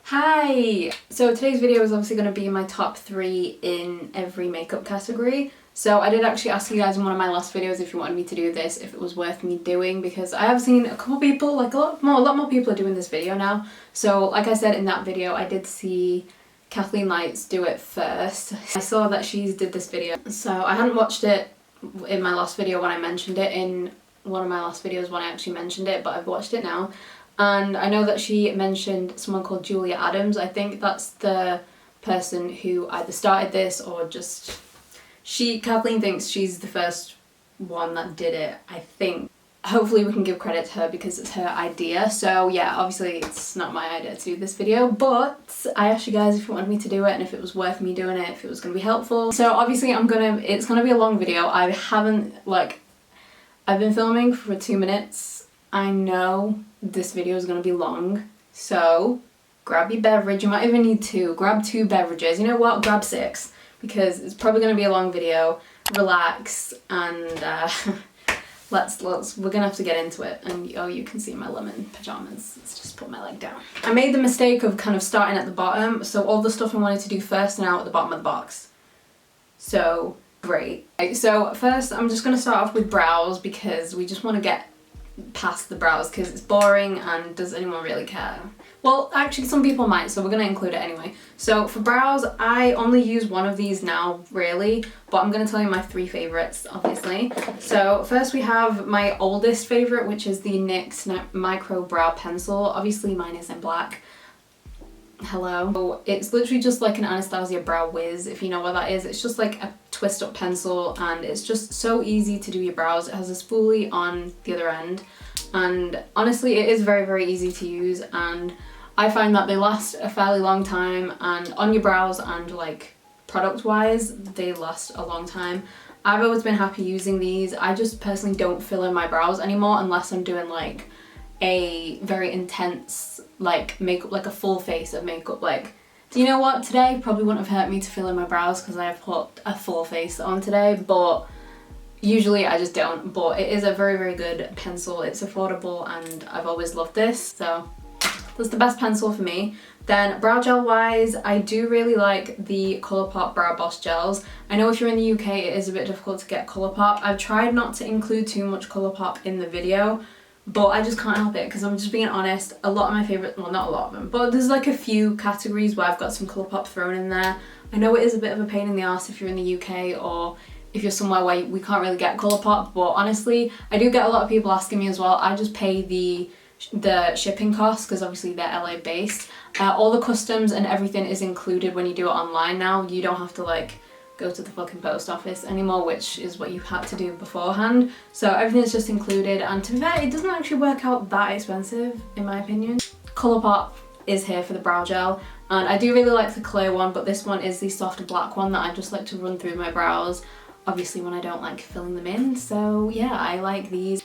Hi! So today's video is obviously going to be my top 3 in every makeup category. So I did actually ask you guys in one of my last videos if you wanted me to do this, if it was worth me doing, because I have seen a couple people, like a lot more people are doing this video now. So like I said in that video, I did see Kathleen Lights do it first. I saw that she did this video. So I hadn't watched it in my last video when I mentioned it, in one of my last videos when I actually mentioned it, but I've watched it now. And I know that she mentioned someone called Julia Adams. I think that's the person who either started this or just... Kathleen thinks she's the first one that did it, I think. Hopefully we can give credit to her because it's her idea. So yeah, obviously it's not my idea to do this video, but I asked you guys if you wanted me to do it and if it was worth me doing it, if it was going to be helpful. So obviously it's going to be a long video. I've been filming for 2 minutes. I know this video is going to be long, so grab your beverage. You might even need 2. Grab 2 beverages. You know what? Grab 6, because it's probably going to be a long video. Relax, and we're gonna have to get into it. And oh, you can see my lemon pajamas. Let's just put my leg down. I made the mistake of kind of starting at the bottom, so all the stuff I wanted to do first are now at the bottom of the box. So great. Okay, so first I'm just gonna start off with brows, because we just want to get past the brows because it's boring, and does anyone really care? Well, actually some people might, so we're going to include it anyway. So for brows, I only use one of these now, really, but I'm going to tell you my 3 favourites, obviously. So first we have my oldest favourite, which is the NYX Micro Brow Pencil. Obviously mine is in black. Hello. So it's literally just like an Anastasia Brow Wiz, if you know what that is. It's just like a twist up pencil, and it's just so easy to do your brows. It has a spoolie on the other end, and honestly it is very, very easy to use, and I find that they last a fairly long time, and on your brows and like product wise they last a long time. I've always been happy using these. I just personally don't fill in my brows anymore unless I'm doing like a very intense like makeup, like a full face of makeup. Like, do you know what, today probably wouldn't have hurt me to fill in my brows because I have put a full face on today, but usually I just don't. But it is a very, very good pencil. It's affordable and I've always loved this, so that's the best pencil for me. Then brow gel wise, I do really like the Colourpop Brow Boss gels. I know if you're in the UK it is a bit difficult to get Colourpop. I've tried not to include too much Colourpop in the video, but I just can't help it because I'm just being honest. A lot of my favourite, well, not a lot of them, but there's like a few categories where I've got some Colourpop thrown in there. I know it is a bit of a pain in the arse if you're in the UK or if you're somewhere where we can't really get Colourpop, but honestly I do get a lot of people asking me as well. I just pay the shipping costs because obviously they're LA based. All the customs and everything is included when you do it online now. You don't have to like go to the fucking post office anymore, which is what you had to do beforehand. So everything's just included, and to be fair, it doesn't actually work out that expensive in my opinion. Colourpop is here for the brow gel, and I do really like the clear one, but this one is the soft black one that I just like to run through my brows, obviously when I don't like filling them in. So yeah, I like these.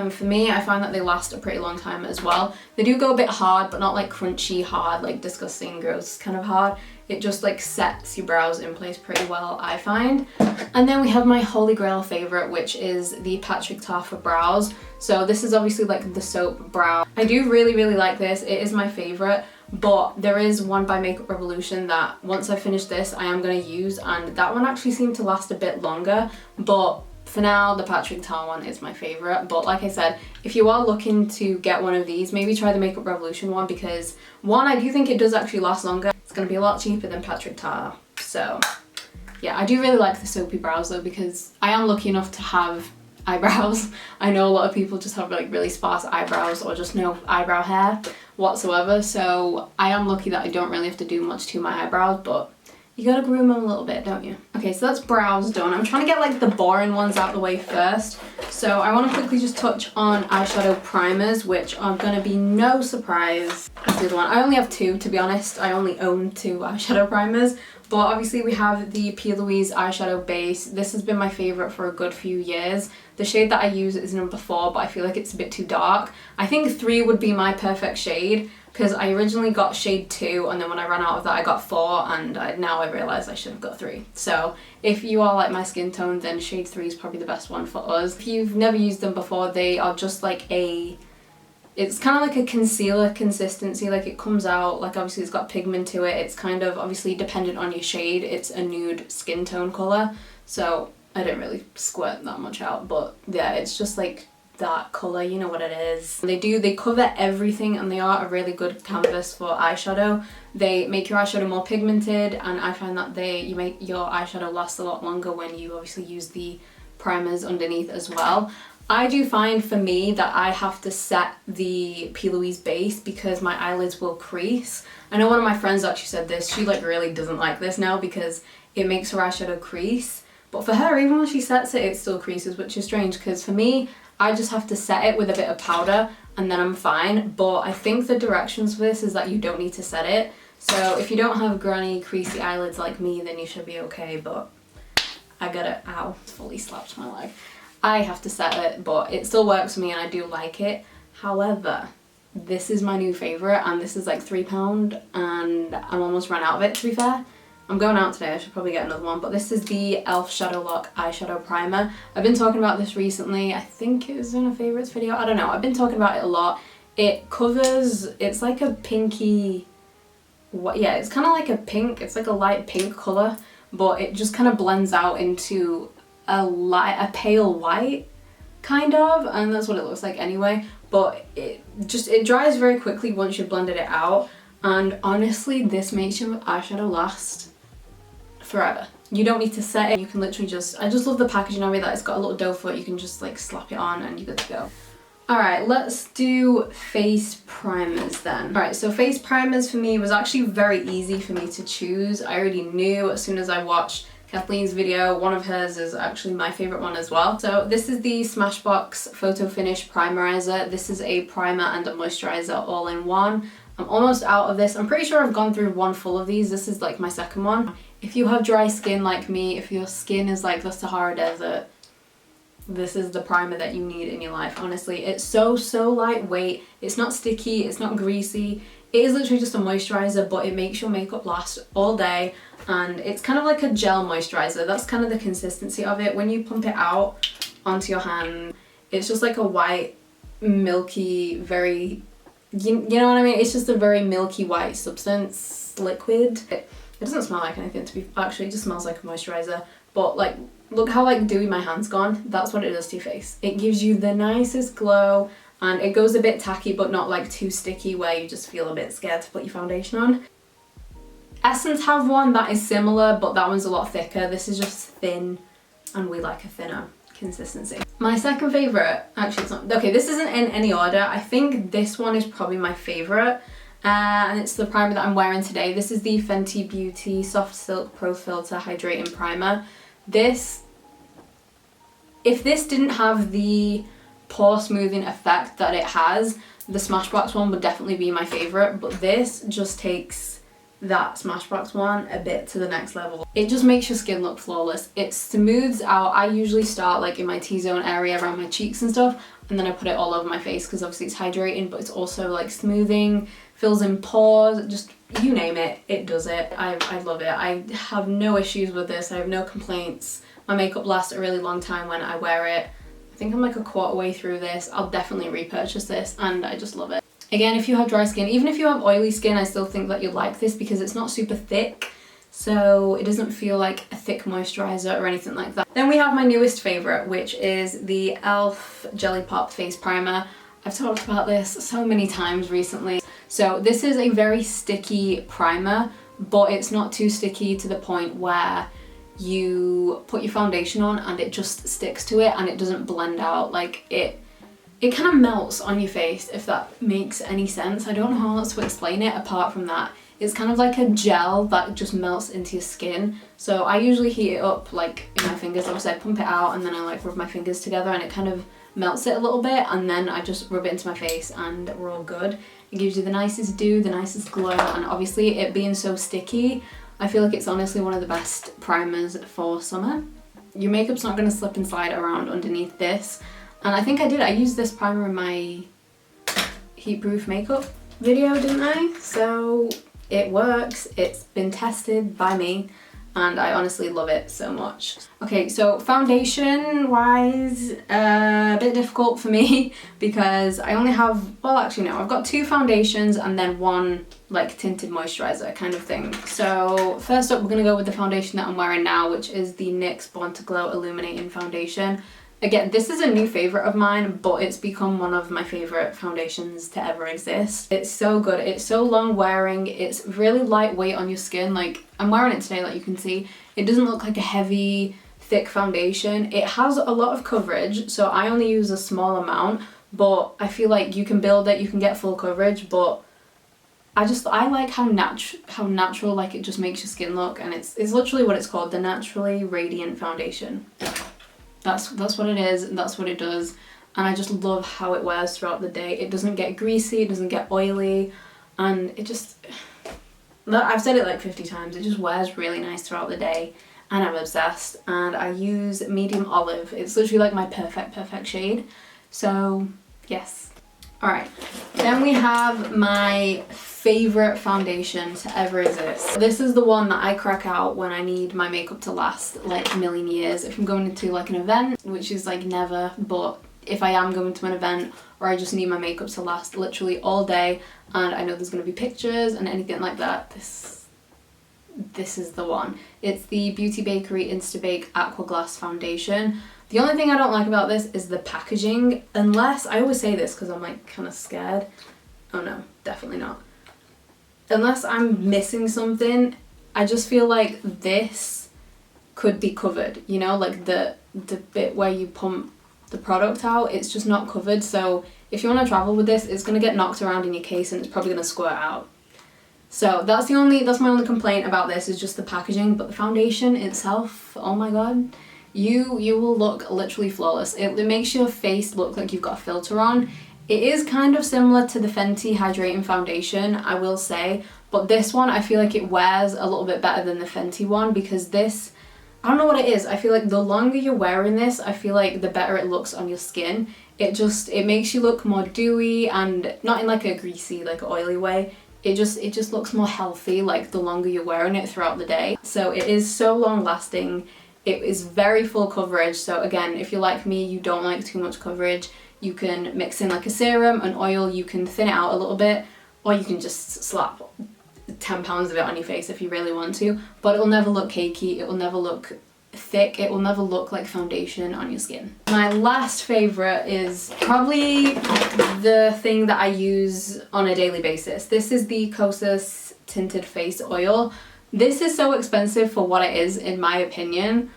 For me, I find that they last a pretty long time as well. They do go a bit hard, but not like crunchy hard, like disgusting, gross kind of hard. It just like sets your brows in place pretty well, I find. And then we have my holy grail favourite, which is the Patrick Tar for brows. So this is obviously like the soap brow. I do really, really like this. It is my favourite, but there is one by Makeup Revolution that once I finish this I am going to use, and that one actually seemed to last a bit longer, but for now the Patrick Tar one is my favourite. But like I said, if you are looking to get one of these, maybe try the Makeup Revolution one, because one, I do think it does actually last longer. It's going to be a lot cheaper than Patrick Tar. So yeah, I do really like the soapy brows though, because I am lucky enough to have eyebrows. I know a lot of people just have like really sparse eyebrows or just no eyebrow hair whatsoever, so I am lucky that I don't really have to do much to my eyebrows, but you gotta groom them a little bit, don't you? Okay, so that's brows done. I'm trying to get like the boring ones out the way first. So I want to quickly just touch on eyeshadow primers, which are gonna be no surprise. That's the other one. I only have 2, to be honest. I only own 2 eyeshadow primers. But obviously we have the P. Louise eyeshadow base. This has been my favourite for a good few years. The shade that I use is number 4, but I feel like it's a bit too dark. I think 3 would be my perfect shade, because I originally got shade 2, and then when I ran out of that I got 4, and now I realise I should have got 3. So if you are like my skin tone, then shade 3 is probably the best one for us. If you've never used them before, they are just like a It's kind of like a concealer consistency, like it comes out, like obviously it's got pigment to it. It's kind of obviously dependent on your shade. It's a nude skin tone colour, so I didn't really squirt that much out, but yeah, it's just like that colour, you know what it is. They cover everything, and they are a really good canvas for eyeshadow. They make your eyeshadow more pigmented, and I find that you make your eyeshadow last a lot longer when you obviously use the primers underneath as well. I do find for me that I have to set the P. Louise base because my eyelids will crease. I know one of my friends actually said this. She like really doesn't like this now because it makes her eyeshadow crease. But for her, even when she sets it, it still creases, which is strange because for me, I just have to set it with a bit of powder and then I'm fine. But I think the directions for this is that you don't need to set it. So if you don't have granny creasy eyelids like me, then you should be okay. But I gotta, ow, fully slapped my leg. I have to set it, but it still works for me and I do like it. However, this is my new favourite, and this is like £3 and I'm almost run out of it, to be fair. I'm going out today, I should probably get another one, but this is the e.l.f. Shadow Lock Eyeshadow Primer. I've been talking about this recently. I think it was in a favourites video. I don't know. I've been talking about it a lot. It covers, it's like a pinky, yeah, it's kind of like a pink. It's like a light pink colour, but it just kind of blends out into a pale white kind of, and that's what it looks like anyway. But it dries very quickly once you've blended it out, and honestly this makes your eyeshadow last forever. You don't need to set it. You can literally I just love the packaging of it, that it's got a little doe foot. You can just like slap it on and you're good to go. Alright, let's do face primers then. Alright, so face primers for me was actually very easy for me to choose. I already knew as soon as I watched Kathleen's video. One of hers is actually my favourite one as well. So this is the Smashbox Photo Finish Primerizer. This is a primer and a moisturiser all in one. I'm almost out of this. I'm pretty sure I've gone through one full of these. This is like my second one. If you have dry skin like me, if your skin is like the Sahara Desert, this is the primer that you need in your life. Honestly, it's so lightweight. It's not sticky, it's not greasy. It is literally just a moisturiser, but it makes your makeup last all day, and it's kind of like a gel moisturiser. That's kind of the consistency of it. When you pump it out onto your hand, it's just like a white, milky, very, you know what I mean? It's just a very milky white substance, liquid. It doesn't smell like anything, to be, actually it just smells like a moisturiser, but like, look how like dewy my hand's gone. That's what it does to your face. It gives you the nicest glow, and it goes a bit tacky but not like too sticky where you just feel a bit scared to put your foundation on. Essence have one that is similar, but that one's a lot thicker. This is just thin, and we like a thinner consistency. My second favourite, actually it's not, okay, this isn't in any order. I think this one is probably my favourite, and it's the primer that I'm wearing today. This is the Fenty Beauty Soft Silk Pro Filter Hydrating Primer. This, if this didn't have the pore smoothing effect that it has, the Smashbox one would definitely be my favourite, but this just takes that Smashbox one a bit to the next level. It just makes your skin look flawless. It smooths out. I usually start like in my T-zone area around my cheeks and stuff, and then I put it all over my face because obviously it's hydrating, but it's also like smoothing, fills in pores, just you name it, it does it. I love it. I have no issues with this. I have no complaints. My makeup lasts a really long time when I wear it. I think I'm like a quarter way through this. I'll definitely repurchase this, and I just love it. Again, if you have dry skin, even if you have oily skin, I still think that you'll like this because it's not super thick, so it doesn't feel like a thick moisturiser or anything like that. Then we have my newest favourite, which is the e.l.f. Jelly Pop Face Primer. I've talked about this so many times recently. So this is a very sticky primer, but it's not too sticky to the point where you put your foundation on and it just sticks to it and it doesn't blend out. Like it kind of melts on your face, if that makes any sense. I don't know how else to explain it apart from that. It's kind of like a gel that just melts into your skin. So I usually heat it up like in my fingers. Obviously I pump it out and then I like rub my fingers together and it kind of melts it a little bit, and then I just rub it into my face and we're all good. It gives you the nicest dew, the nicest glow, and obviously it being so sticky, I feel like it's honestly one of the best primers for summer. Your makeup's not going to slip and slide around underneath this. And I think I used this primer in my heat-proof makeup video, didn't I? So it works, it's been tested by me, and I honestly love it so much. Okay, so foundation wise, a bit difficult for me because I only have, well actually no, I've got 2 foundations and then 1 like tinted moisturizer kind of thing. So first up we're gonna go with the foundation that I'm wearing now, which is the NYX Born to Glow Illuminating Foundation. Again, this is a new favourite of mine, but it's become one of my favourite foundations to ever exist. It's so good, it's so long wearing, it's really lightweight on your skin. Like, I'm wearing it today, like you can see. It doesn't look like a heavy, thick foundation. It has a lot of coverage, so I only use a small amount, but I feel like you can build it, you can get full coverage, but I like how natural like it just makes your skin look, and it's literally what it's called, the Naturally Radiant Foundation. That's what it is, and that's what it does, and I just love how it wears throughout the day. It doesn't get greasy, it doesn't get oily, and it just, I've said it like 50 times, it just wears really nice throughout the day, and I'm obsessed. And I use medium olive. It's literally like my perfect shade, so yes. Alright, then we have my favourite foundation to ever exist. This is the one that I crack out when I need my makeup to last like a million years. If I'm going into like an event, which is like never, but if I am going to an event or I just need my makeup to last literally all day and I know there's going to be pictures and anything like that, this is the one. It's the Beauty Bakerie Instabake Aqua Glass Foundation. The only thing I don't like about this is the packaging, unless, I always say this because I'm like kind of scared. Oh no, definitely not. Unless I'm missing something, I just feel like this could be covered, you know, like the bit where you pump the product out, it's just not covered. So if you want to travel with this, it's going to get knocked around in your case and it's probably going to squirt out. So that's my only complaint about this, is just the packaging. But the foundation itself, oh my god, you will look literally flawless. It makes your face look like you've got a filter on. It is kind of similar to the Fenty Hydrating Foundation, I will say, but this one I feel like it wears a little bit better than the Fenty one, because this, I don't know what it is, I feel like the longer you're wearing this, I feel like the better it looks on your skin. It makes you look more dewy, and not in like a greasy, like oily way. It just looks more healthy, like the longer you're wearing it throughout the day. So it is so long lasting. It is very full coverage. So again, if you're like me, you don't like too much coverage, you can mix in like a serum, an oil, you can thin it out a little bit, or you can just slap 10 pounds of it on your face if you really want to, but it will never look cakey, it will never look thick, it will never look like foundation on your skin. My last favourite is probably the thing that I use on a daily basis. This is the Kosas Tinted Face Oil. This is so expensive for what it is, in my opinion,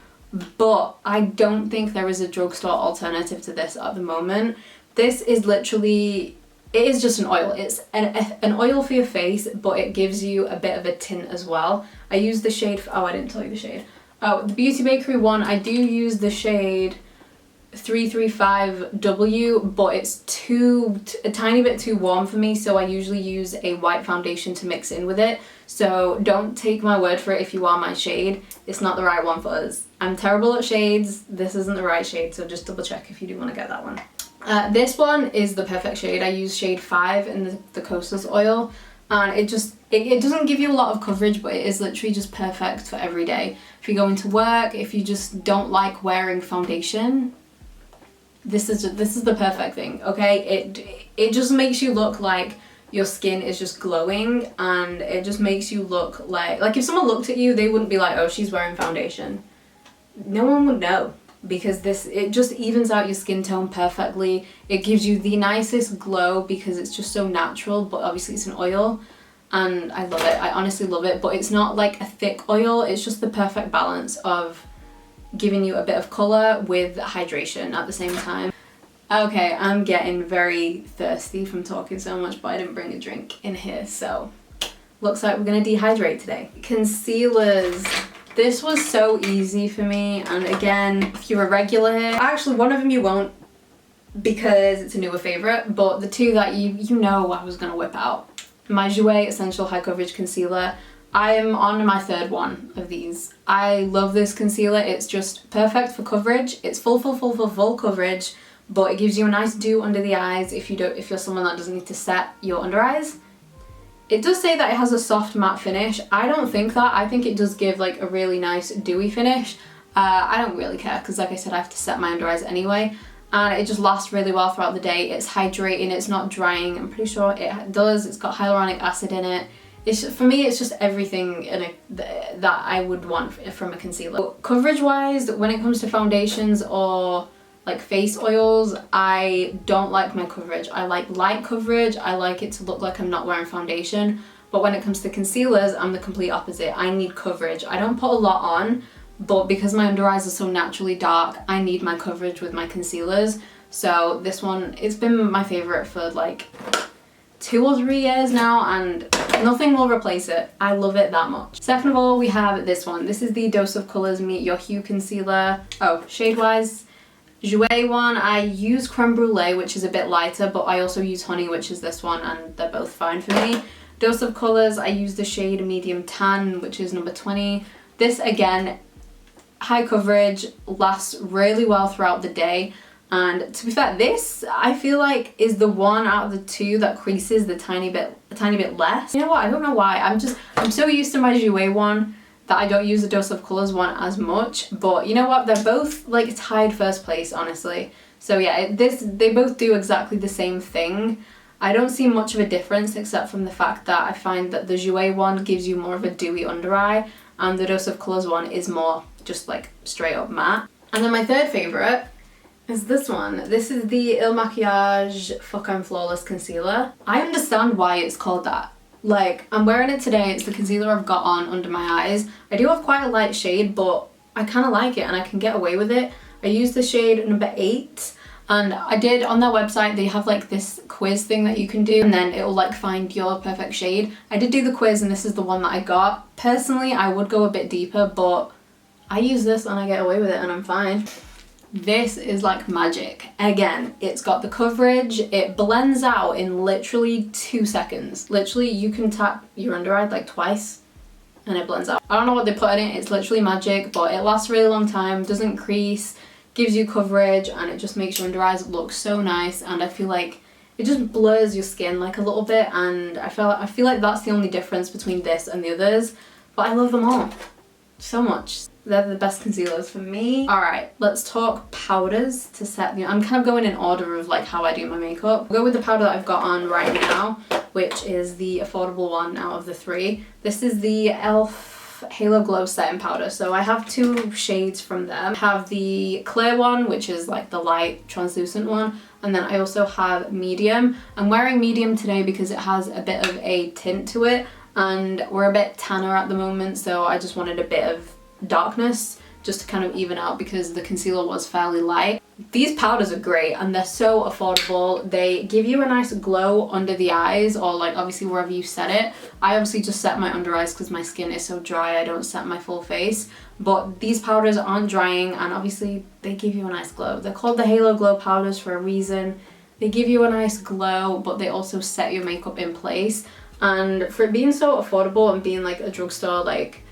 but I don't think there is a drugstore alternative to this at the moment. This is literally, it is just an oil. It's an oil for your face, but it gives you a bit of a tint as well. I use the shade, oh I didn't tell you the shade. Oh, the Beauty Bakerie one, I do use the shade 335W, but it's a tiny bit too warm for me, so I usually use a white foundation to mix in with it. So don't take my word for it if you are my shade. It's not the right one for us. I'm terrible at shades. This isn't the right shade, so just double check if you do want to get that one. This one is the perfect shade. I use shade 5 in the Kosas oil, and it doesn't give you a lot of coverage, but it is literally just perfect for every day. If you're going to work, if you just don't like wearing foundation, this is the perfect thing, okay? It just makes you look like your skin is just glowing, and it just makes you look like if someone looked at you, they wouldn't be like, oh, she's wearing foundation. No one would know, because it just evens out your skin tone perfectly. It gives you the nicest glow because it's just so natural, but obviously it's an oil, and I love it. I honestly love it, but it's not like a thick oil. It's just the perfect balance of giving you a bit of colour with hydration at the same time. Okay, I'm getting very thirsty from talking so much, but I didn't bring a drink in here, so looks like we're gonna dehydrate today. Concealers. This was so easy for me, and again, if you're a regular here, actually one of them you won't because it's a newer favourite, but the two that you know I was gonna whip out. My Jouer Essential High Coverage Concealer. I'm on my 3rd one of these. I love this concealer. It's just perfect for coverage. It's full coverage, but it gives you a nice dew under the eyes if you're someone that doesn't need to set your under eyes. It does say that it has a soft matte finish. I don't think that. I think it does give like a really nice dewy finish. I don't really care because like I said, I have to set my under eyes anyway. And it just lasts really well throughout the day. It's hydrating, it's not drying. I'm pretty sure it does. It's got hyaluronic acid in it. It's just, for me, it's just everything that I would want from a concealer. Coverage wise, when it comes to foundations or like face oils, I don't like my coverage. I like light coverage. I like it to look like I'm not wearing foundation. But when it comes to concealers, I'm the complete opposite. I need coverage. I don't put a lot on, but because my under eyes are so naturally dark, I need my coverage with my concealers. So this one, it's been my favorite for like 2 or 3 years now, and nothing will replace it. I love it that much. Second of all, we have this one. This is the Dose of Colours Meet Your Hue Concealer. Oh, shade wise, Jouer one. I use Creme Brulee, which is a bit lighter, but I also use Honey, which is this one, and they're both fine for me. Dose of Colours, I use the shade Medium Tan, which is number 20. This again, high coverage, lasts really well throughout the day. And to be fair, this I feel like is the one out of the 2 that creases a tiny bit less. You know what? I don't know why. I'm so used to my Jouer one that I don't use the Dose of Colours one as much. But you know what? They're both like tied first place, honestly. So yeah, they both do exactly the same thing. I don't see much of a difference except from the fact that I find that the Jouer one gives you more of a dewy under eye, and the Dose of Colours one is more just like straight up matte. And then my third favourite is this one. This is the Ilmakiage Fuck I'm Flawless Concealer. I understand why it's called that. Like, I'm wearing it today. It's the concealer I've got on under my eyes. I do have quite a light shade, but I kind of like it and I can get away with it. I use the shade number 8, and I did on their website, they have like this quiz thing that you can do, and then it will like find your perfect shade. I did do the quiz and this is the one that I got. Personally, I would go a bit deeper, but I use this and I get away with it and I'm fine. This is like magic. Again, it's got the coverage, it blends out in literally 2 seconds. Literally, you can tap your under eye like twice and it blends out. I don't know what they put in it, it's literally magic, but it lasts a really long time, doesn't crease, gives you coverage, and it just makes your under eyes look so nice. And I feel like it just blurs your skin like a little bit, and I feel like that's the only difference between this and the others, but I love them all so much. They're the best concealers for me. Alright, let's talk powders to set the... I'm kind of going in order of like how I do my makeup. I'll go with the powder that I've got on right now, which is the affordable one out of the 3. This is the e.l.f. Halo Glow Setting Powder. So I have 2 shades from them. I have the clear one, which is like the light translucent one, and then I also have medium. I'm wearing medium today because it has a bit of a tint to it, and we're a bit tanner at the moment, so I just wanted a bit of darkness just to kind of even out because the concealer was fairly light. These powders are great and they're so affordable. They give you a nice glow under the eyes, or like obviously wherever you set it. I obviously just set my under eyes because my skin is so dry, I don't set my full face. But these powders aren't drying and obviously they give you a nice glow. They're called the Halo Glow powders for a reason. They give you a nice glow, but they also set your makeup in place. And for it being so affordable and being like a drugstore like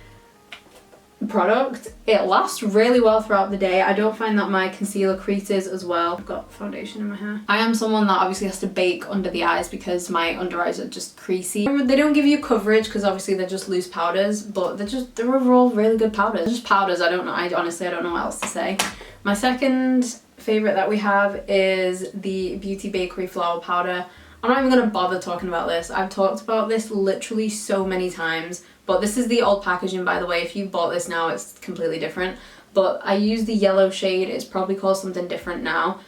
product, it lasts really well throughout the day. I don't find that my concealer creases as well. I've got foundation in my hair. I am someone that obviously has to bake under the eyes because my under eyes are just creasy. They don't give you coverage because obviously they're just loose powders, but they're overall really good powders. They're just powders. I don't know. I honestly don't know what else to say. My second favorite that we have is the Beauty Bakerie Flower Powder. I'm not even going to bother talking about this. I've talked about this literally so many times, but this is the old packaging, by the way. If you bought this now, it's completely different. But I use the yellow shade. It's probably called something different now.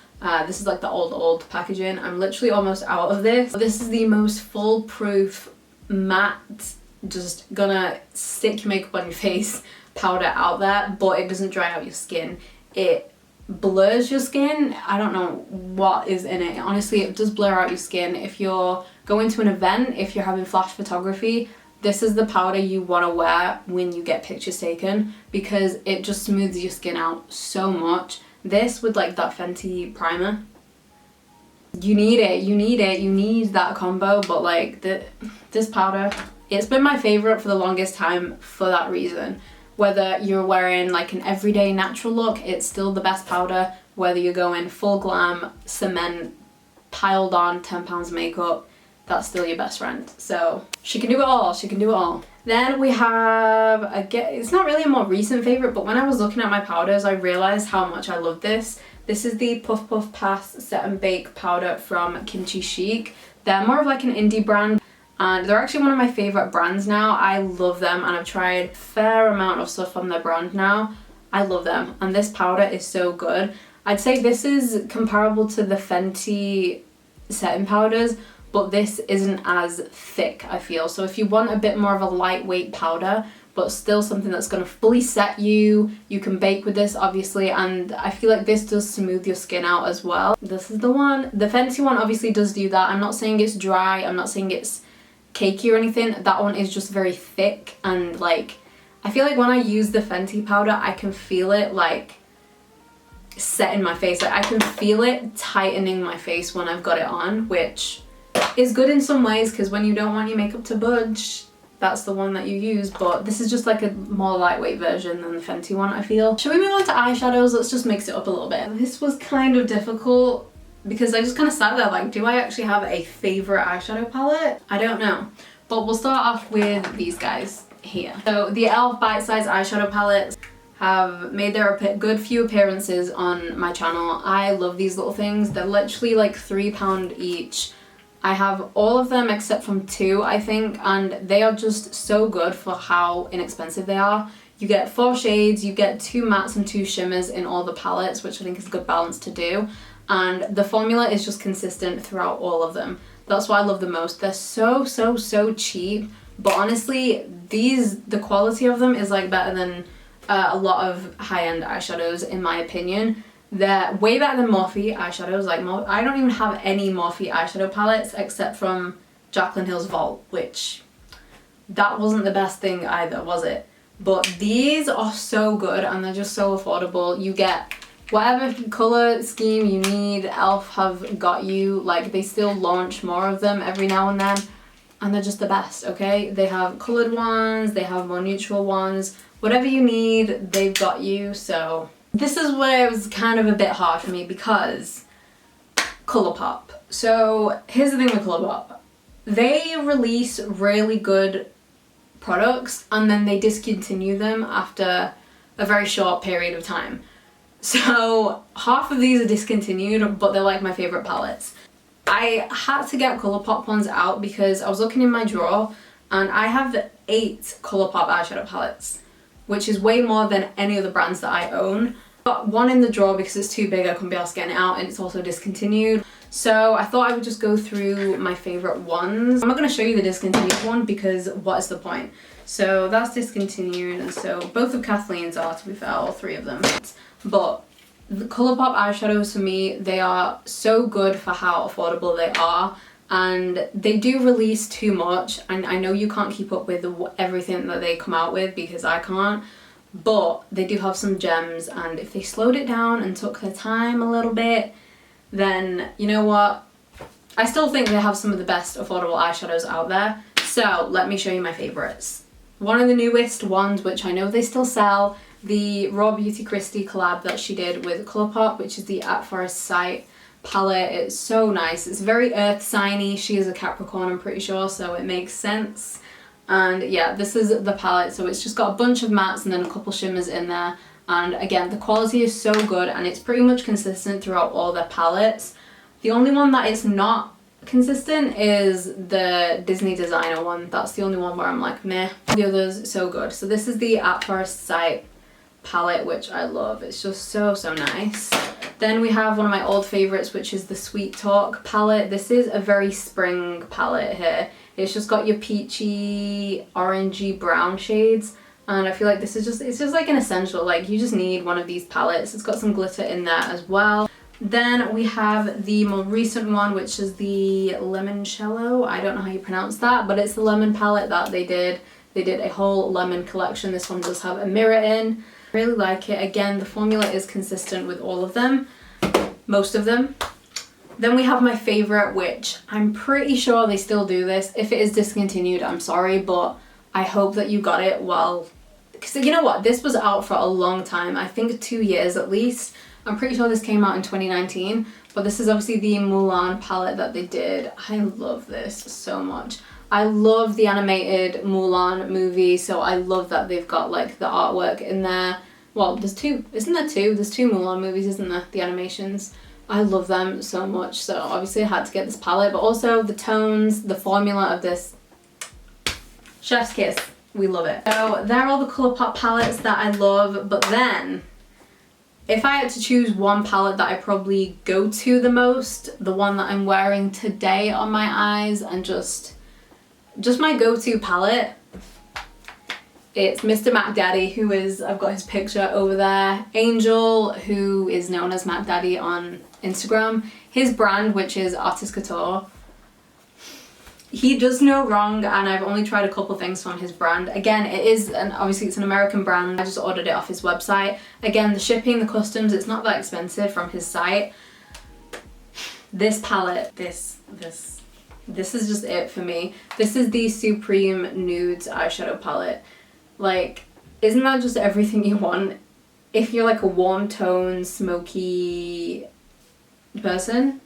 This is like the old packaging. I'm literally almost out of this. This is the most foolproof, matte, just gonna stick your makeup on your face powder out there, but it doesn't dry out your skin. It blurs your skin. I don't know what is in it. Honestly, it does blur out your skin. If you're going to an event, if you're having flash photography, this is the powder you want to wear when you get pictures taken because it just smooths your skin out so much. This with like that Fenty primer, you need it, you need that combo. But like this powder, it's been my favorite for the longest time for that reason. Whether you're wearing like an everyday natural look, it's still the best powder. Whether you're going full glam, cement, piled on 10 pounds of makeup, that's still your best friend. So she can do it all, she can do it all. Then we have, it's not really a more recent favorite, but when I was looking at my powders, I realized how much I love this. This is the Puff Puff Pass Set and Bake powder from Kimchi Chic. They're more of like an indie brand, and they're actually one of my favorite brands now. I love them, and I've tried a fair amount of stuff from their brand now. I love them, and this powder is so good. I'd say this is comparable to the Fenty setting powders, but this isn't as thick, I feel. So if you want a bit more of a lightweight powder, but still something that's going to fully set you, you can bake with this, obviously, and I feel like this does smooth your skin out as well. This is the one. The Fenty one obviously does do that. I'm not saying it's dry, I'm not saying it's cakey or anything. That one is just very thick, and like, I feel like when I use the Fenty powder, I can feel it like setting my face. Like I can feel it tightening my face when I've got it on, which is good in some ways, because when you don't want your makeup to budge, that's the one that you use. But this is just like a more lightweight version than the Fenty one, I feel. Shall we move on to eyeshadows? Let's just mix it up a little bit. This was kind of difficult because I just kind of sat there like, do I actually have a favorite eyeshadow palette? I don't know. But we'll start off with these guys here. So the e.l.f. Bite Size eyeshadow palettes have made their good few appearances on my channel. I love these little things. They're literally like £3 each. I have all of them except from 2, I think, and they are just so good for how inexpensive they are. You get 4 shades, you get 2 mattes and 2 shimmers in all the palettes, which I think is a good balance to do. And the formula is just consistent throughout all of them. That's what I love the most. They're so cheap, but honestly, the quality of them is like better than a lot of high-end eyeshadows, in my opinion. They're way better than Morphe eyeshadows. Like, I don't even have any Morphe eyeshadow palettes except from Jaclyn Hill's Vault, which that wasn't the best thing either, was it? But these are so good, and they're just so affordable. You get whatever color scheme you need. e.l.f. have got you. Like, they still launch more of them every now and then, and they're just the best, okay? They have colored ones, they have more neutral ones. Whatever you need, they've got you. So this is where it was kind of a bit hard for me, because Colourpop. So here's the thing with Colourpop. They release really good products and then they discontinue them after a very short period of time. So half of these are discontinued, but they're like my favorite palettes. I had to get Colourpop ones out because I was looking in my drawer and I have 8 Colourpop eyeshadow palettes, which is way more than any other brands that I own. Got one in the drawer because it's too big, I couldn't be asked getting it out, and it's also discontinued. So I thought I would just go through my favorite ones. I'm not going to show you the discontinued one because what is the point? So that's discontinued, and so both of Kathleen's are, to be fair, all 3 of them. But the Colourpop eyeshadows, for me, they are so good for how affordable they are, and they do release too much, and I know you can't keep up with everything that they come out with because I can't, but they do have some gems, and if they slowed it down and took their time a little bit, then you know what? I still think they have some of the best affordable eyeshadows out there. So let me show you my favorites. One of the newest ones, which I know they still sell, the Raw Beauty Christie collab that she did with Colourpop, which is the At Forest Sight palette. It's so nice. It's very earth signy. She is a Capricorn, I'm pretty sure, so it makes sense. And yeah, this is the palette. So it's just got a bunch of mattes and then a couple shimmers in there. And again, the quality is so good, and it's pretty much consistent throughout all their palettes. The only one that is not consistent is the Disney Designer one. That's the only one where I'm like, meh. The others, so good. So this is the At First Sight palette, which I love. It's just so nice. Then we have one of my old favorites, which is the Sweet Talk palette. This is a very spring palette here. It's just got your peachy, orangey brown shades. And I feel like this is just, it's just like an essential, like you just need one of these palettes. It's got some glitter in there as well. Then we have the more recent one, which is the Limoncello. I don't know how you pronounce that, but it's the lemon palette that they did. They did a whole lemon collection. This one does have a mirror in. I really like it. Again, the formula is consistent with all of them, most of them. Then we have my favorite, which I'm pretty sure they still do this. If it is discontinued, I'm sorry, but I hope that you got it while, because you know what, this was out for a long time, I think 2 years at least. I'm pretty sure this came out in 2019, but this is obviously the Mulan palette that they did. I love this so much. I love the animated Mulan movie, so I love that they've got like the artwork in there. Well, there's two, isn't there two? There's two Mulan movies, isn't there? The animations. I love them so much, so obviously I had to get this palette, but also the tones, the formula of this, chef's kiss. We love it. So there are all the Colourpop palettes that I love, but then if I had to choose one palette that I probably go to the most, the one that I'm wearing today on my eyes and just my go-to palette, it's Mr. Mac Daddy, who is, I've got his picture over there, Angel, who is known as Mac Daddy on Instagram. His brand, which is Artist Couture, he does no wrong, and I've only tried a couple things from his brand. Again, it is, obviously it's an American brand. I just ordered it off his website. Again, the shipping, the customs, it's not that expensive from his site. This palette, this is just it for me. This is the Supreme Nudes eyeshadow palette. Like, isn't that just everything you want? If you're like a warm tone, smoky person,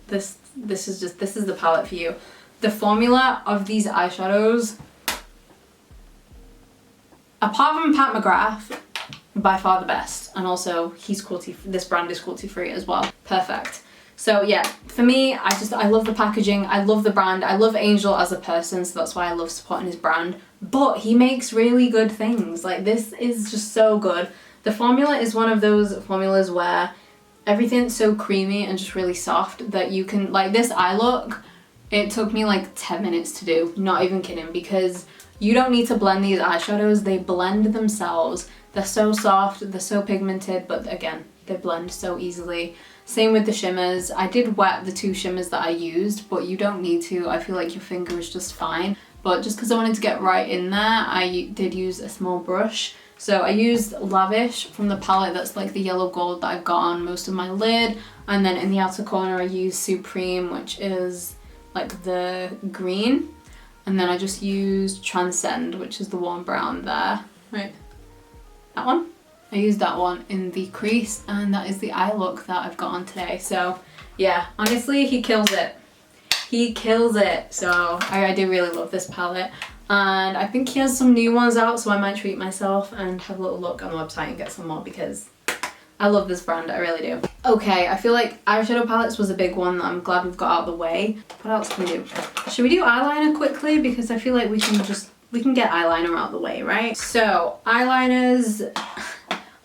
this is the palette for you. The formula of these eyeshadows, apart from Pat McGrath, by far the best. And also he's cruelty, this brand is cruelty free as well. Perfect. So yeah, for me, I love the packaging, I love the brand, I love Angel as a person, so that's why I love supporting his brand. But he makes really good things. Like, this is just so good. The formula is one of those formulas where everything's so creamy and just really soft that you can, like this eye look, it took me like 10 minutes to do, not even kidding, because you don't need to blend these eyeshadows, they blend themselves. They're so soft, they're so pigmented, but again, they blend so easily. Same with the shimmers. I did wet the two shimmers that I used, but you don't need to. I feel like your finger is just fine. But just because I wanted to get right in there, I did use a small brush. So I used Lavish from the palette that's like the yellow gold that I've got on most of my lid. And then in the outer corner I used Supreme, which is like the green. And then I just used Transcend, which is the warm brown there. Right, that one. I used that one in the crease, and that is the eye look that I've got on today. So yeah, honestly, he kills it. He kills it. So I do really love this palette. And I think he has some new ones out, so I might treat myself and have a little look on the website and get some more, because I love this brand, I really do. Okay, I feel like eyeshadow palettes was a big one that I'm glad we've got out of the way. What else can we do? Should we do eyeliner quickly? Because I feel like we can get eyeliner out of the way, right? So eyeliners,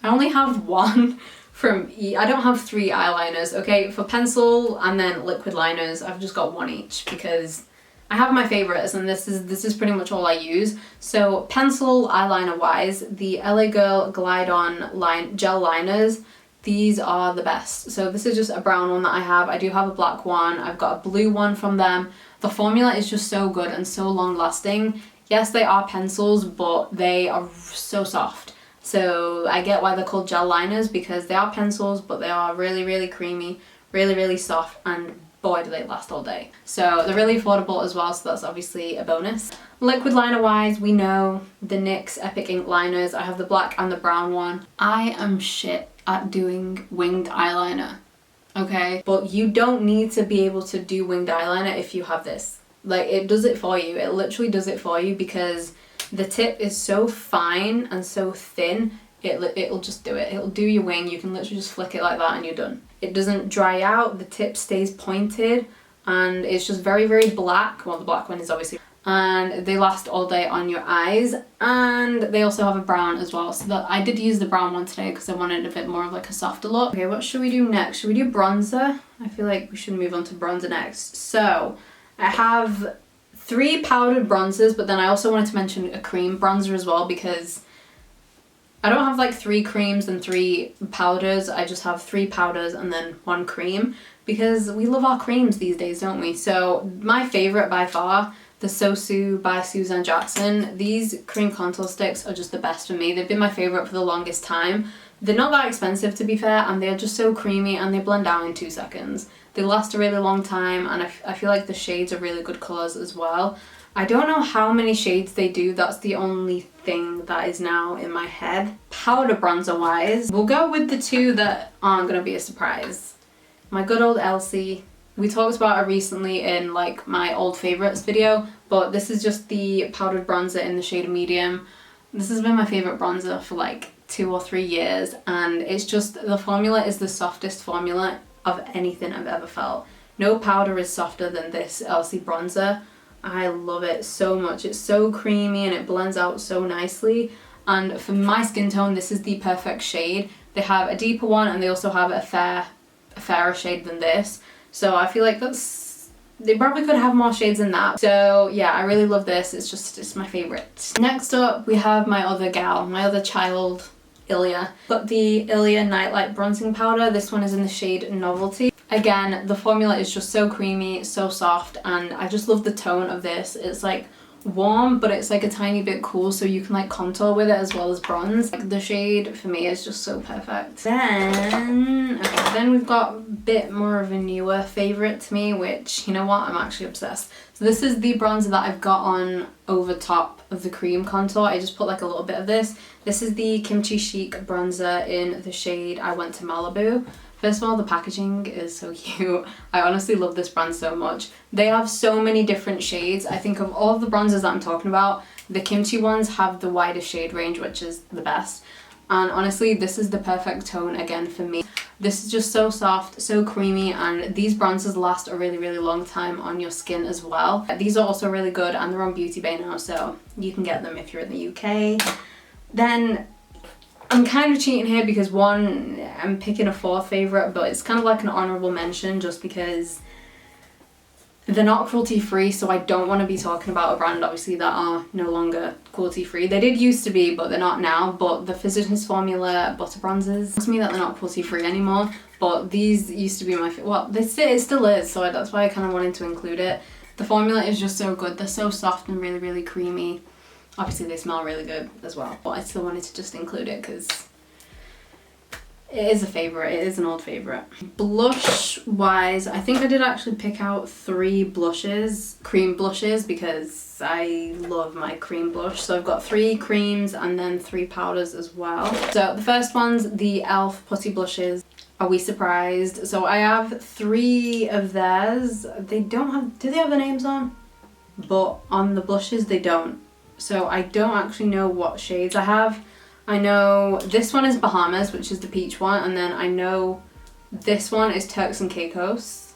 I only have one from I don't have three eyeliners, okay? For pencil and then liquid liners, I've just got one each because I have my favorites and this is pretty much all I use. So pencil eyeliner wise, the LA Girl Glide On gel liners, these are the best. So this is just a brown one that I have. I do have a black one. I've got a blue one from them. The formula is just so good and so long lasting. Yes, they are pencils, but they are so soft. So I get why they're called gel liners, because they are pencils, but they are really, really creamy, really, really soft, and boy, do they last all day. So they're really affordable as well, so that's obviously a bonus. Liquid liner wise, we know the NYX Epic Ink liners. I have the black and the brown one. I am shit at doing winged eyeliner, okay? But you don't need to be able to do winged eyeliner if you have this. Like, it does it for you. It literally does it for you, because the tip is so fine and so thin, it'll just do it. It'll do your wing. You can literally just flick it like that and you're done. It doesn't dry out, the tip stays pointed, and it's just very, very black. Well, the black one is obviously, and they last all day on your eyes. And they also have a brown as well, so that I did use the brown one today because I wanted a bit more of like a softer look. Okay, what should we do next? Should we do bronzer? I feel like we should move on to bronzer next. So I have 3 powdered bronzers, but then I also wanted to mention a cream bronzer as well, because I don't have like 3 creams and 3 powders. I just have 3 powders and then 1 cream, because we love our creams these days, don't we? So my favorite by far, the Sosu by Suzanne Jackson. These cream contour sticks are just the best for me. They've been my favorite for the longest time. They're not that expensive, to be fair, and they're just so creamy and they blend out in 2 seconds. They last a really long time, and I feel like the shades are really good colours as well. I don't know how many shades they do, that's the only thing that is now in my head. Powder bronzer wise, we'll go with the two that aren't gonna be a surprise. My good old Elsie. We talked about her recently in like my old favorites video, but this is just the powdered bronzer in the shade medium. This has been my favorite bronzer for like 2 or 3 years, and it's just, the formula is the softest formula of anything I've ever felt. No powder is softer than this Elsie bronzer. I love it so much. It's so creamy and it blends out so nicely, and for my skin tone this is the perfect shade. They have a deeper one and they also have a fairer shade than this, so I feel like they probably could have more shades than that. So yeah, I really love this. It's my favorite. Next up we have my other gal, my other child, Ilya. Got the Ilya Nightlight Bronzing Powder. This one is in the shade Novelty. Again, the formula is just so creamy, so soft, and I just love the tone of this. It's like warm, but it's like a tiny bit cool, so you can like contour with it as well as bronze. Like, the shade for me is just so perfect. Then we've got a bit more of a newer favorite to me, which, you know what, I'm actually obsessed. So this is the bronzer that I've got on over top of the cream contour. I just put like a little bit of this. This is the Kimchi Chic bronzer in the shade I Went to Malibu. First of all, the packaging is so cute. I honestly love this brand so much. They have so many different shades. I think of all the bronzers that I'm talking about, the Kimchi ones have the widest shade range, which is the best. And honestly, this is the perfect tone again for me. This is just so soft, so creamy, and these bronzers last a really, really long time on your skin as well. These are also really good, and they're on Beauty Bay now, so you can get them if you're in the UK. Then I'm kind of cheating here because one, I'm picking a fourth favourite, but it's kind of like an honourable mention just because they're not cruelty free, so I don't want to be talking about a brand obviously that are no longer cruelty free. They did used to be, but they're not now. But the Physicians Formula butter bronzers, tells me that they're not cruelty free anymore, but these used to be my well, it still is, so that's why I kind of wanted to include it. The formula is just so good. They're so soft and really, really creamy. Obviously they smell really good as well, but I still wanted to just include it because it is a favourite, it is an old favourite. Blush wise, I think I did actually pick out 3 blushes, cream blushes, because I love my cream blush. So I've got 3 creams and then 3 powders as well. So the first one's the e.l.f. Putty Blushes. Are we surprised? So I have 3 of theirs. They don't have, do they have the names on? But on the blushes they don't. So I don't actually know what shades I have. I know this one is Bahamas, which is the peach one, and then I know this one is Turks and Caicos.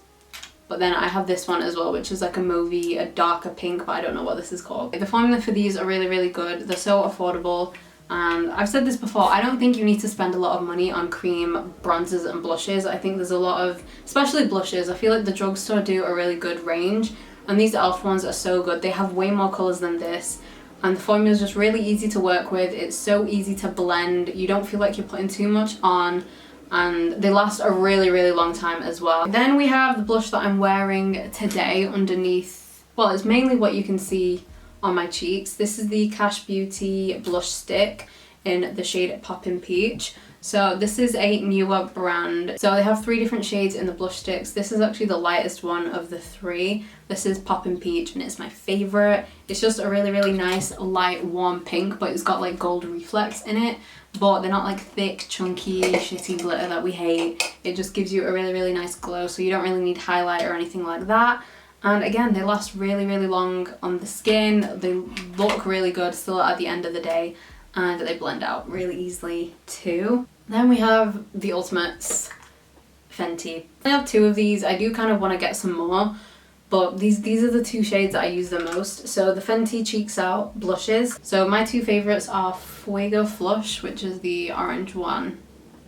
But then I have this one as well, which is like a mauvey, a darker pink, but I don't know what this is called. The formula for these are really, really good. They're so affordable. And I've said this before, I don't think you need to spend a lot of money on cream, bronzers and blushes. I think there's a lot of, especially blushes, I feel like the drugstore do a really good range. And these e.l.f. ones are so good. They have way more colours than this. And the formula is just really easy to work with. It's so easy to blend. You don't feel like you're putting too much on. And they last a really, really long time as well. Then we have the blush that I'm wearing today underneath. Well, it's mainly what you can see on my cheeks. This is the Cash Beauty Blush Stick in the shade Poppin' Peach. So this is a newer brand. So they have 3 different shades in the blush sticks. This is actually the lightest one of the 3. This is Poppin' Peach and it's my favourite. It's just a really, really nice, light, warm pink, but it's got like gold reflex in it. But they're not like thick, chunky, shitty glitter that we hate. It just gives you a really, really nice glow, so you don't really need highlight or anything like that. And again, they last really, really long on the skin. They look really good still at the end of the day. And they blend out really easily too. Then we have the Ultimates Fenty. I have 2 of these. I do kind of want to get some more, but these are the 2 shades that I use the most. So the Fenty Cheeks Out blushes. So my 2 favorites are Fuego Flush, which is the orange one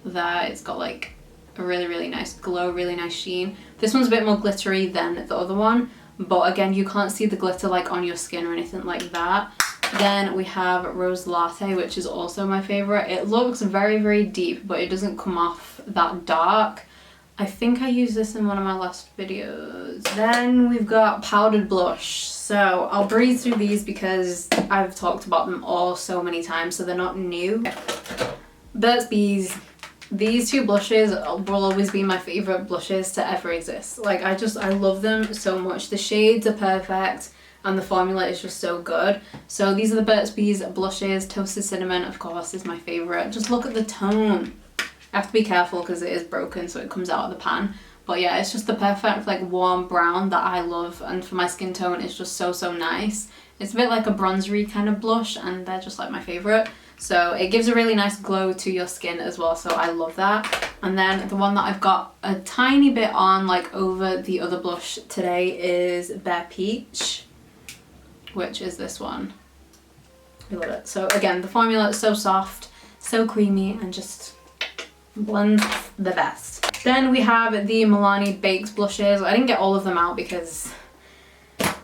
there. It's got like a really, really nice glow, really nice sheen. This one's a bit more glittery than the other one, but again, you can't see the glitter like on your skin or anything like that. Then we have Rose Latte, which is also my favourite. It looks very, very deep, but it doesn't come off that dark. I think I used this in one of my last videos. Then we've got Powdered Blush. So I'll breeze through these because I've talked about them all so many times, so they're not new. Burt's Bees. These 2 blushes will always be my favourite blushes to ever exist. Like, I love them so much. The shades are perfect. and the formula is just so good. So these are the Burt's Bees blushes. Toasted Cinnamon, of course, is my favourite. Just look at the tone. I have to be careful because it is broken, so it comes out of the pan. But yeah, it's just the perfect like warm brown that I love, and for my skin tone it's just so nice. It's a bit like a bronzery kind of blush, and they're just like my favourite. So it gives a really nice glow to your skin as well, so I love that. And then the one that I've got a tiny bit on like over the other blush today is Bare Peach, which is this one. I love it. So again, the formula is so soft, so creamy, and just blends the best. Then we have the Milani Bakes blushes. I didn't get all of them out because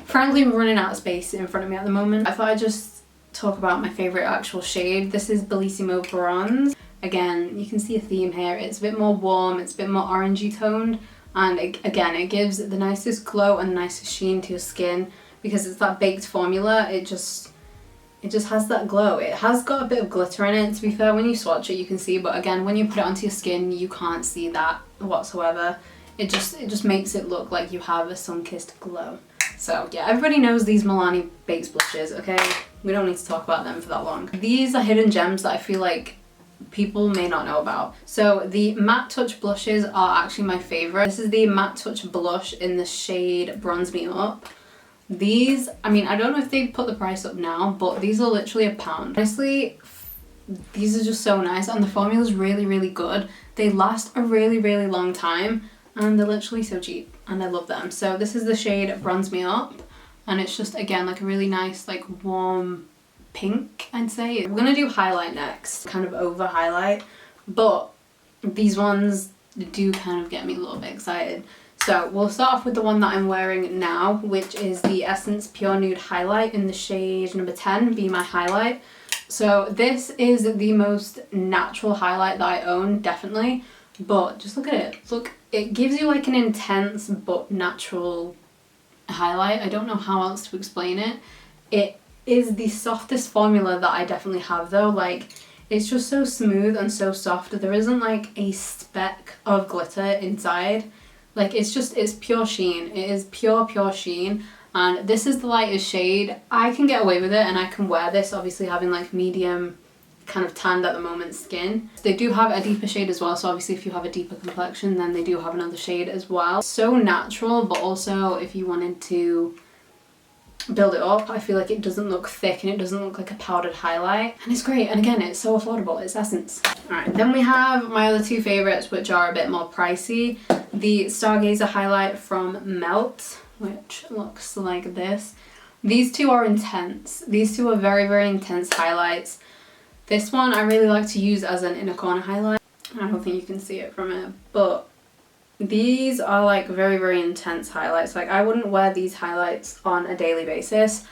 frankly we're running out of space in front of me at the moment. I thought I'd just talk about my favourite actual shade. This is Bellissimo Bronze. Again, you can see a theme here. It's a bit more warm, it's a bit more orangey toned, and again, it gives the nicest glow and the nicest sheen to your skin because it's that baked formula. It just has that glow. It has got a bit of glitter in it, to be fair. When you swatch it you can see, but again, when you put it onto your skin you can't see that whatsoever. It just makes it look like you have a sun-kissed glow. So yeah, everybody knows these Milani Bakes blushes, okay? We don't need to talk about them for that long. These are hidden gems that I feel like people may not know about. So the Matte Touch blushes are actually my favourite. This is the Matte Touch blush in the shade Bronze Me Up. These, I mean, I don't know if they put the price up now, but these are literally £1. Honestly, these are just so nice, and the formula is really good. They last a really long time, and they're literally so cheap, and I love them. So this is the shade Bronze Me Up, and it's just, again, like a really nice, like warm pink, I'd say. We're gonna do highlight next, kind of over highlight, but these ones do kind of get me a little bit excited. So we'll start off with the one that I'm wearing now, which is the Essence Pure Nude Highlight in the shade number 10, Be My Highlight. So this is the most natural highlight that I own, definitely, but just look at it. Look, it gives you like an intense but natural highlight. I don't know how else to explain it. It is the softest formula that I definitely have though. Like, it's just so smooth and so soft. There isn't like a speck of glitter inside. Like, it's pure sheen. It is pure sheen, and this is the lightest shade. I can get away with it, and I can wear this, obviously having like medium kind of tanned at the moment skin. They do have a deeper shade as well, so obviously if you have a deeper complexion then they do have another shade as well. So natural, but also if you wanted to build it up, I feel like it doesn't look thick and it doesn't look like a powdered highlight, and it's great. And again, it's so affordable. It's Essence. Alright, then we have my other two favourites, which are a bit more pricey. The Stargazer highlight from Melt, which looks like this. These two are intense. These two are very intense highlights. This one I really like to use as an inner corner highlight. I don't think you can see it from it, but these are like very intense highlights. Like, I wouldn't wear these highlights on a daily basis.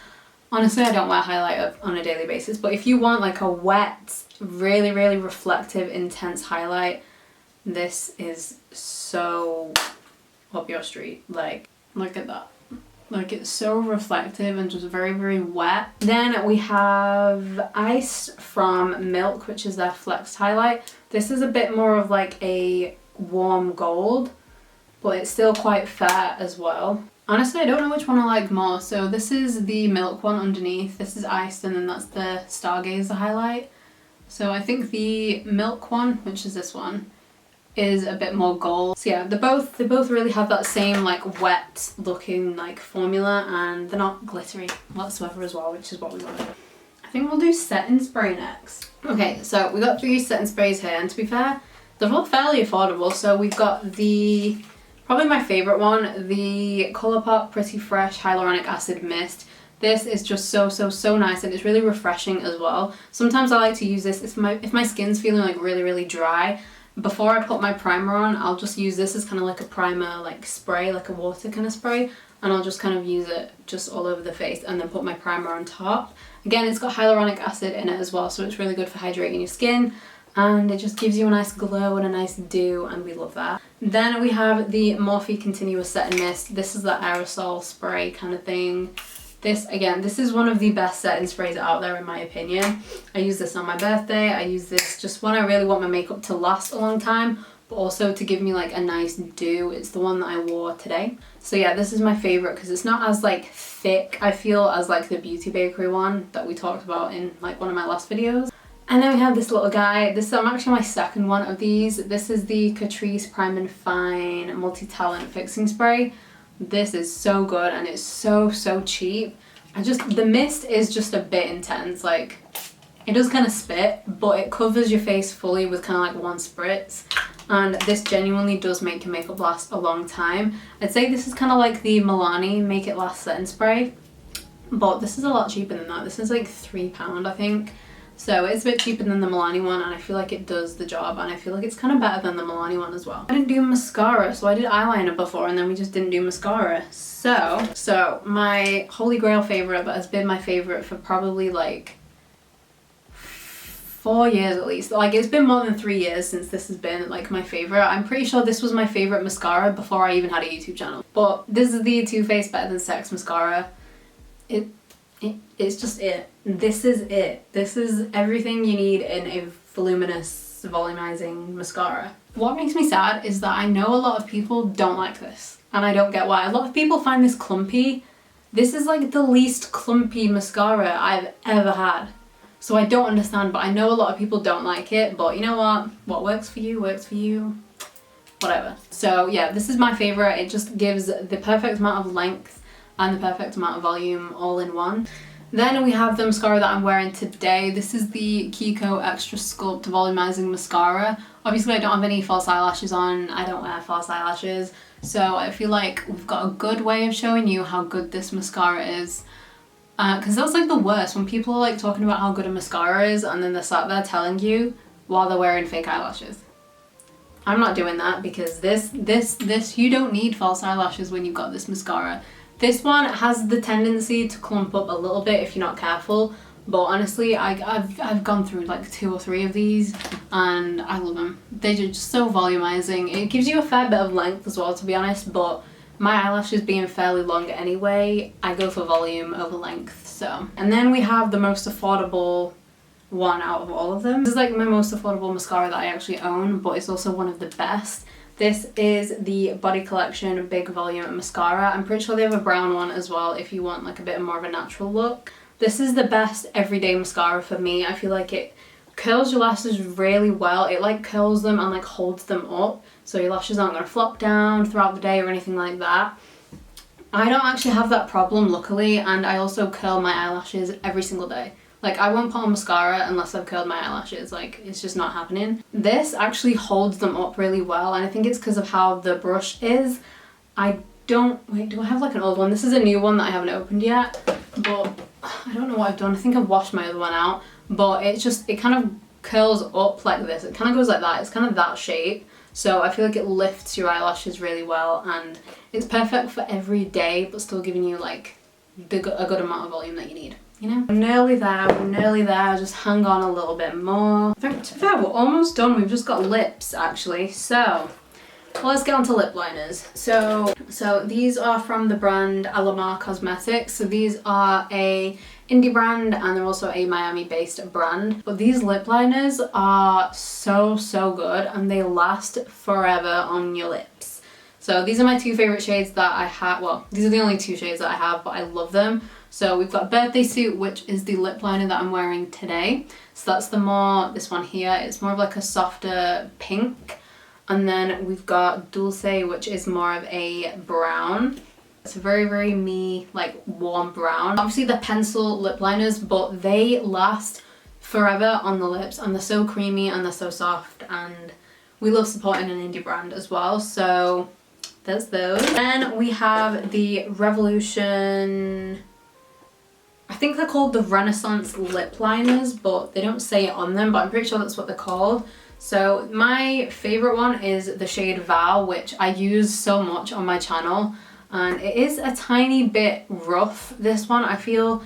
Honestly, I don't wear highlight on a daily basis, but if you want like a wet, really reflective, intense highlight, this is so up your street. Like, look at that. Like, it's so reflective and just very wet. Then we have Ice from Milk, which is their Flex highlight. This is a bit more of like a warm gold, but it's still quite fair as well. Honestly, I don't know which one I like more. So this is the Milk one underneath, this is Iced, and then that's the Stargazer highlight. So I think the Milk one, which is this one, is a bit more gold. So yeah, they both really have that same like wet looking like formula, and they're not glittery whatsoever as well, which is what we want. I think we'll do setting spray next. Okay, so we got 3 setting sprays here, and to be fair, they're all fairly affordable. So we've got the, probably my favourite one, the Colourpop Pretty Fresh Hyaluronic Acid Mist. This is just so nice, and it's really refreshing as well. Sometimes I like to use this if my skin's feeling like really dry. Before I put my primer on, I'll just use this as kind of like a primer, like spray, like a water kind of spray, and I'll just kind of use it just all over the face and then put my primer on top. Again, it's got hyaluronic acid in it as well, so it's really good for hydrating your skin, and it just gives you a nice glow and a nice dew, and we love that. Then we have the Morphe Continuous Setting Mist. This is the aerosol spray kind of thing. This, again, this is one of the best setting sprays out there in my opinion. I use this on my birthday. I use this just when I really want my makeup to last a long time, but also to give me like a nice dew. It's the one that I wore today. So yeah, this is my favorite because it's not as like thick, I feel, as like the Beauty Bakery one that we talked about in like one of my last videos. And then we have this little guy. This is actually my second one of these. This is the Catrice Prime and Fine Multi-Talent Fixing Spray. This is so good and it's so cheap. The mist is just a bit intense. Like, it does kind of spit, but it covers your face fully with kind of like one spritz. And this genuinely does make your makeup last a long time. I'd say this is kind of like the Milani Make It Last Setting Spray, but this is a lot cheaper than that. This is like £3, I think. So it's a bit cheaper than the Milani one, and I feel like it does the job, and I feel like it's kind of better than the Milani one as well. I didn't do mascara, so I did eyeliner before, and then we just didn't do mascara. So my holy grail favorite, that has been my favorite for probably like 4 years at least. Like, it's been more than 3 years since this has been like my favorite. I'm pretty sure this was my favorite mascara before I even had a YouTube channel. But this is the Too Faced Better Than Sex mascara. It's just it. This is it. This is everything you need in a voluminous, volumizing mascara. What makes me sad is that I know a lot of people don't like this, and I don't get why. A lot of people find this clumpy. This is like the least clumpy mascara I've ever had. So I don't understand, but I know a lot of people don't like it, but you know what works for you works for you, whatever. So yeah, this is my favorite. It just gives the perfect amount of length and the perfect amount of volume all in one. Then we have the mascara that I'm wearing today. This is the Kiko Extra Sculpt Volumizing Mascara. Obviously I don't have any false eyelashes on. I don't wear false eyelashes. So I feel like we've got a good way of showing you how good this mascara is. Because that's like the worst, when people are like talking about how good a mascara is and then they're sat there telling you while they're wearing fake eyelashes. I'm not doing that, because this you don't need false eyelashes when you've got this mascara. This one has the tendency to clump up a little bit if you're not careful, but honestly I've gone through like 2 or 3 of these and I love them. They're just so volumizing. It gives you a fair bit of length as well, to be honest, but my eyelashes being fairly long anyway, I go for volume over length. So, and then we have the most affordable one out of all of them. This is like my most affordable mascara that I actually own, but it's also one of the best. This is the Body Collection Big Volume Mascara. I'm pretty sure they have a brown one as well if you want like a bit more of a natural look. This is the best everyday mascara for me. I feel like it curls your lashes really well. It like curls them and like holds them up, so your lashes aren't going to flop down throughout the day or anything like that. I don't actually have that problem, luckily, and I also curl my eyelashes every single day. Like, I won't put on mascara unless I've curled my eyelashes. Like, it's just not happening. This actually holds them up really well, and I think it's because of how the brush is. Wait, do I have like an old one? This is a new one that I haven't opened yet, but I don't know what I've done. I think I've washed my other one out, but it kind of curls up like this. It kind of goes like that. It's kind of that shape. So I feel like it lifts your eyelashes really well, and it's perfect for every day, but still giving you like a good amount of volume that you need. You know? We're nearly there, just hang on a little bit more. To be fair, we're almost done. We've just got lips actually. So let's get on to lip liners. So these are from the brand Alamar Cosmetics. So these are a indie brand and they're also a Miami based brand. But these lip liners are so good and they last forever on your lips. So these are my 2 favorite shades that I have. Well, these are the only 2 shades that I have, but I love them. So we've got Birthday Suit, which is the lip liner that I'm wearing today. So that's this one here. It's more of like a softer pink. And then we've got Dulce, which is more of a brown. It's a very me, like warm brown. Obviously they're pencil lip liners, but they last forever on the lips and they're so creamy and they're so soft, and we love supporting an indie brand as well. So there's those. Then we have the Revolution, I think they're called the Renaissance lip liners, but they don't say it on them, but I'm pretty sure that's what they're called. So my favorite one is the shade Vow, which I use so much on my channel, and it is a tiny bit rough. This one, I feel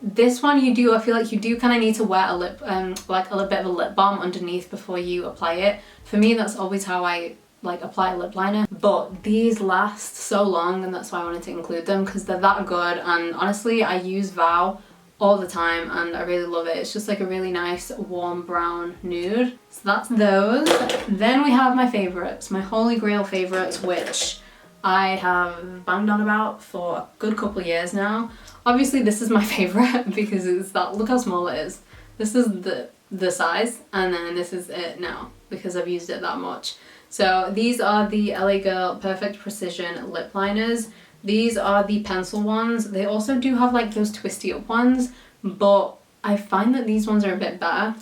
like you do kind of need to wear a lip, like a little bit of a lip balm underneath before you apply it. For me, that's always how I like apply a lip liner, but these last so long, and that's why I wanted to include them, because they're that good. And honestly, I use Vow all the time and I really love it. It's just like a really nice warm brown nude. So that's those. Then we have my favorites, my holy grail favorites, which I have banged on about for a good couple of years now. Obviously this is my favorite because it's that, look how small it is. This is the size, and then this is it now because I've used it that much. So these are the LA Girl Perfect Precision lip liners. These are the pencil ones. They also do have like those twisty up ones, but I find that these ones are a bit better.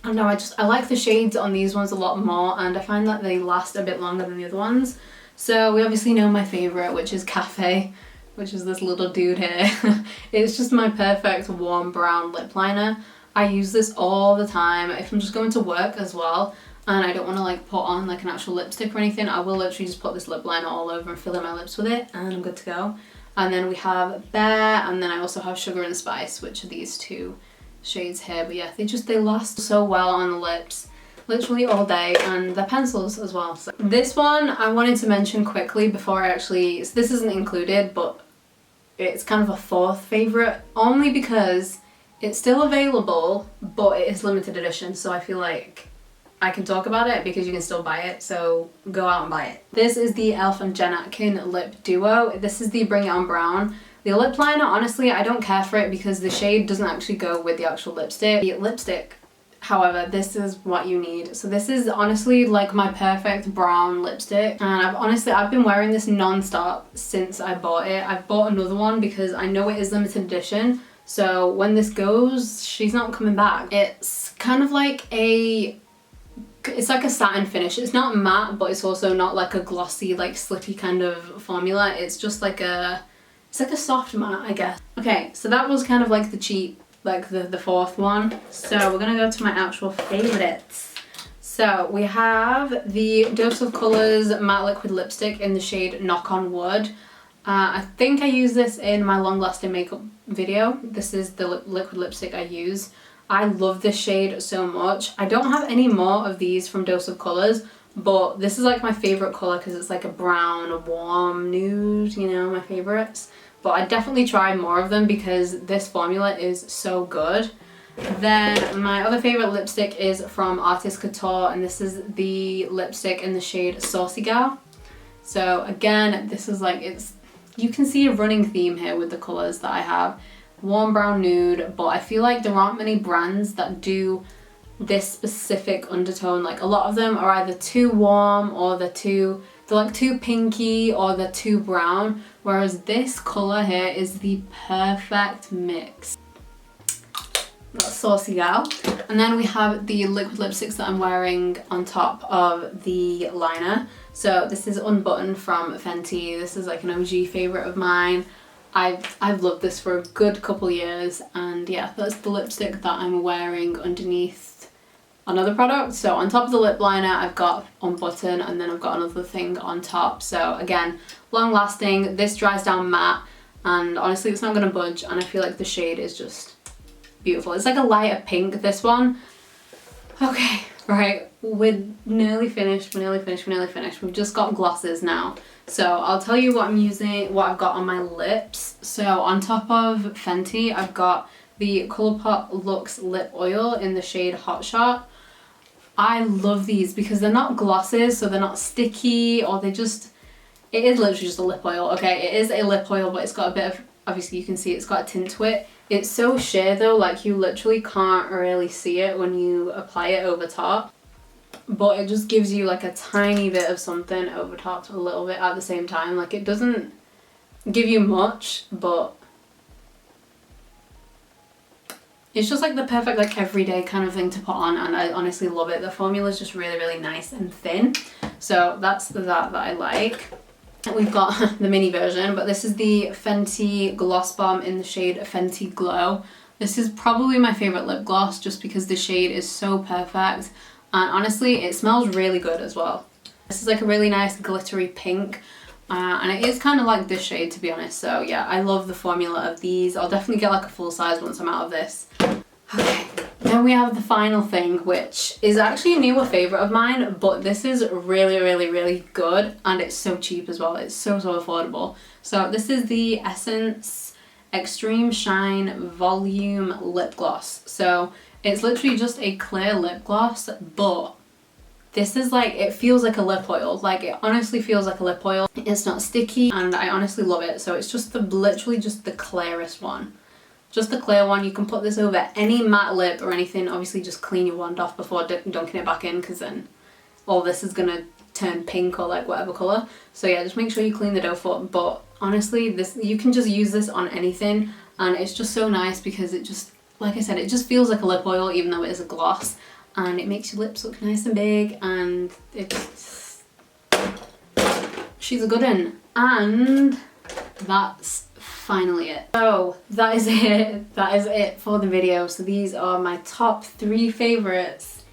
I don't know, I like the shades on these ones a lot more, and I find that they last a bit longer than the other ones. So we obviously know my favorite, which is Cafe, which is this little dude here. It's just my perfect warm brown lip liner. I use this all the time if I'm just going to work as well and I don't want to like put on like an actual lipstick or anything. I will literally just put this lip liner all over and fill in my lips with it and I'm good to go. And then we have Bear, and then I also have Sugar and Spice, which are these two shades here. But yeah, they last so well on the lips, literally all day, and they're pencils as well. So this one I wanted to mention quickly before I actually, so this isn't included, but it's kind of a fourth favorite only because it's still available, but it is limited edition, so I feel like I can talk about it because you can still buy it, so go out and buy it. This is the e.l.f. and Jen Atkin Lip Duo. This is the Bring It On Brown. The lip liner, honestly, I don't care for it because the shade doesn't actually go with the actual lipstick. The lipstick, however, this is what you need. So this is honestly like my perfect brown lipstick, and I've been wearing this non-stop since I bought it. I've bought another one because I know it is limited edition. So when this goes, she's not coming back. It's kind of like it's like a satin finish. It's not matte, but it's also not like a glossy, like slippery kind of formula. It's just like it's like a soft matte, I guess. Okay, so that was kind of like the cheap, like the fourth one. So we're gonna go to my actual favorites. So we have the Dose of Colours Matte Liquid Lipstick in the shade Knock on Wood. I think I used this in my long lasting makeup video. This is the liquid lipstick I use. I love this shade so much. I don't have any more of these from Dose of Colours, but this is like my favourite colour because it's like a brown, a warm nude, you know, my favourites. But I definitely try more of them because this formula is so good. Then my other favourite lipstick is from Artist Couture, and this is the lipstick in the shade Saucy Gal. So again, this is like, you can see a running theme here with the colours that I have. Warm brown nude, but I feel like there aren't many brands that do this specific undertone. Like a lot of them are either too warm or they're like too pinky or they're too brown, whereas this colour here is the perfect mix. That's Saucy Gal. And then we have the liquid lipsticks that I'm wearing on top of the liner. So this is Unbuttoned from Fenty. This is like an OG favourite of mine. I've loved this for a good couple years, and yeah, that's the lipstick that I'm wearing underneath another product. So on top of the lip liner I've got Unbutton, and then I've got another thing on top. So again, long lasting. This dries down matte, and honestly it's not going to budge, and I feel like the shade is just beautiful. It's like a lighter pink, this one. Okay, right, we're nearly finished. We've just got glosses now. So I'll tell you what I'm using, what I've got on my lips. So on top of Fenty, I've got the Colourpop Luxe Lip Oil in the shade Hot Shot. I love these because they're not glosses, so they're not sticky, or it is literally just a lip oil. Okay, it is a lip oil, but it's got a bit of, obviously you can see it's got a tint to it. It's so sheer though, like you literally can't really see it when you apply it over top. But it just gives you like a tiny bit of something over top, a little bit at the same time. Like it doesn't give you much, but it's just like the perfect like everyday kind of thing to put on, and I honestly love it. The formula is just really, really nice and thin. So that's that I like. We've got the mini version, but this is the Fenty Gloss Bomb in the shade Fenty Glow. This is probably my favourite lip gloss just because the shade is so perfect. And honestly, it smells really good as well. This is like a really nice glittery pink. And it is kind of like this shade, to be honest. So yeah, I love the formula of these. I'll definitely get like a full size once I'm out of this. Okay, then we have the final thing, which is actually a newer favourite of mine. But this is really, really, really good. And it's so cheap as well. It's so, so affordable. So this is the Essence Extreme Shine Volume Lip Gloss. So it's literally just a clear lip gloss, but this is like, it feels like a lip oil. Like, it honestly feels like a lip oil. It's not sticky, and I honestly love it. So it's just the, literally just the clearest one. Just the clear one. You can put this over any matte lip or anything. Obviously just clean your wand off before dunking it back in, because then all this is gonna turn pink or like whatever colour. So yeah, just make sure you clean the dough up. But honestly, this, you can just use this on anything, and it's just so nice because it just, like I said, it just feels like a lip oil even though it is a gloss, and it makes your lips look nice and big, and it's, she's a good one. And that's finally it. So that is it. That is it for the video. So these are my top 3 favourites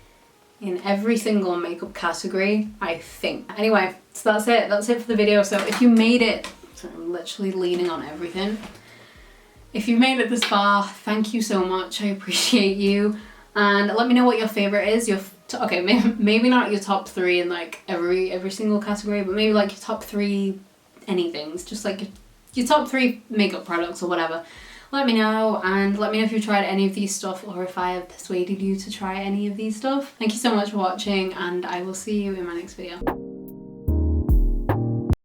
in every single makeup category, I think. Anyway, so that's it. That's it for the video. So if you made it, so I'm literally leaning on everything. If you've made it this far, thank you so much. I appreciate you. And let me know what your favourite is. Your okay, maybe not your top 3 in like every single category, but maybe like your top 3 anythings. Just like your top 3 makeup products or whatever. Let me know, and let me know if you've tried any of these stuff, or if I have persuaded you to try any of these stuff. Thank you so much for watching, and I will see you in my next video.